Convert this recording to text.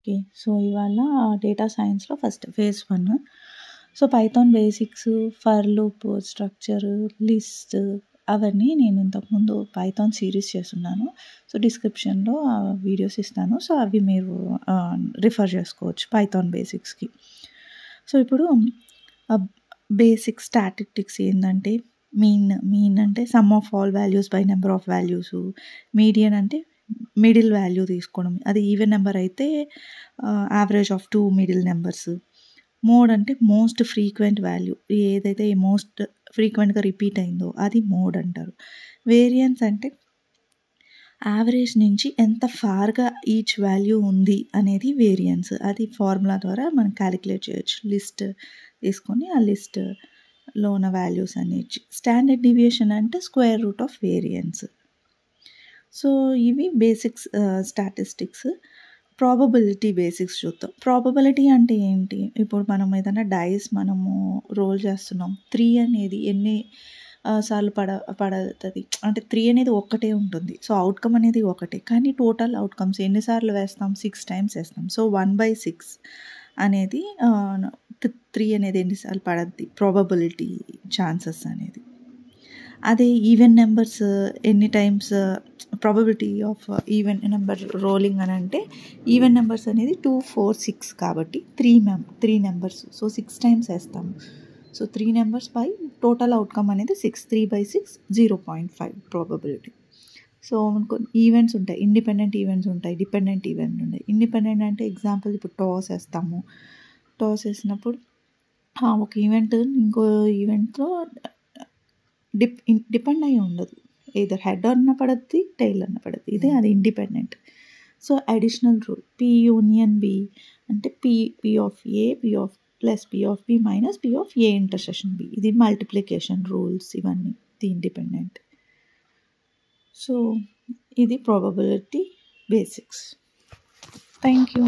Okay. So, ఇవాళ data సైన్స్‌లో first phase 1. So, Python basics, for loop, structure, list అవన్నీ నేను ఇంతకుముందు పైథాన్ సిరీస్ చేసున్నాను. సో, డిస్క్రిప్షన్‌లో వీడియోస్ ఇస్తాను. సో, అవి మీరు రిఫర్ చేసుకోవచ్చు పైథాన్ బేసిక్స్‌కి. సో, ఇప్పుడు బేసిక్ స్టాటిస్టిక్స్ ఏందంటే మీన్ అంటే some of all values by number of values. Median అంటే మిడిల్ వాల్యూ తీసుకోవడం. అది ఈవెన్ నెంబర్ అయితే average of 2 middle numbers. Mode అంటే మోస్ట్ ఫ్రీక్వెంట్ వాల్యూ. ఏదైతే మోస్ట్ ఫ్రీక్వెంట్‌గా రిపీట్ అయిందో అది మోడ్ అంటారు. వేరియన్స్ అంటే యావరేజ్ నుంచి ఎంత ఫార్‌గా ఈచ్ వాల్యూ ఉంది అనేది వేరియన్స్. అది ఫార్ములా ద్వారా మనం క్యాలిక్యులేట్ చేయొచ్చు. లిస్ట్ తీసుకొని ఆ లిస్ట్‌లో ఉన్న వాల్యూస్ అన్ని స్టాండర్డ్ డీవియేషన్ అంటే square root of variance. So, ఇవి బేసిక్స్ స్టాటిస్టిక్స్. ప్రాబబిలిటీ బేసిక్స్ చూద్దాం. ప్రాబబిలిటీ అంటే ఏంటి? ఇప్పుడు మనం ఏదైనా డైస్ మనము రోల్ చేస్తున్నాం. 3 అనేది ఎన్ని సార్లు పడతది అంటే 3 అనేది ఒక్కటే ఉంటుంది. సో, అవుట్‌కమ్ అనేది ఒకటే. కానీ టోటల్ అవుట్‌కమ్స్ ఎన్ని సార్లు వేస్తాం? 6 టైమ్స్ వేస్తాం. సో, 1/6 అనేది 3 అనేది ఎన్ని సార్లు పడద్ది? ప్రాబబిలిటీ ఛాన్సెస్ అనేది. అదే ఈవెన్ నెంబర్స్ ఎన్ని times probability of even number rolling అని అంటే ఈవెన్ నెంబర్స్ అనేది 2, 4, 6 కాబట్టి 3 నెంబర్స్. సో, 6 టైమ్స్ వేస్తాము. So, 3 numbers by total outcome అనేది 6. 3/6 0.5 ప్రాబబిలిటీ. సో, మనకు ఈవెంట్స్ ఉంటాయి. ఇండిపెండెంట్ ఈవెంట్స్ ఉంటాయి. డిపెండెంట్ ఈవెంట్ ఉంటాయి. ఇండిపెండెంట్ అంటే ఎగ్జాంపుల్ ఇప్పుడు టాస్ వేస్తాము. టాస్ వేసినప్పుడు ఒక ఈవెంట్ ఇంకో ఈవెంట్‌తో డిపెండ్ అయ్యి ఉండదు. ఎయిదర్ హెడ్ అన్న పడద్ది, టెయిల్ అన్న పడద్ది. ఇదే అది independent. So, additional rule P union B అంటే P of A, P of plus P of B minus P of A intersection B. ఇది మల్టిప్లికేషన్ రూల్స్ ఇవన్నీ. ఇది ఇండిపెండెంట్. సో, ఇది ప్రాబబిలిటీ బేసిక్స్. Thank you.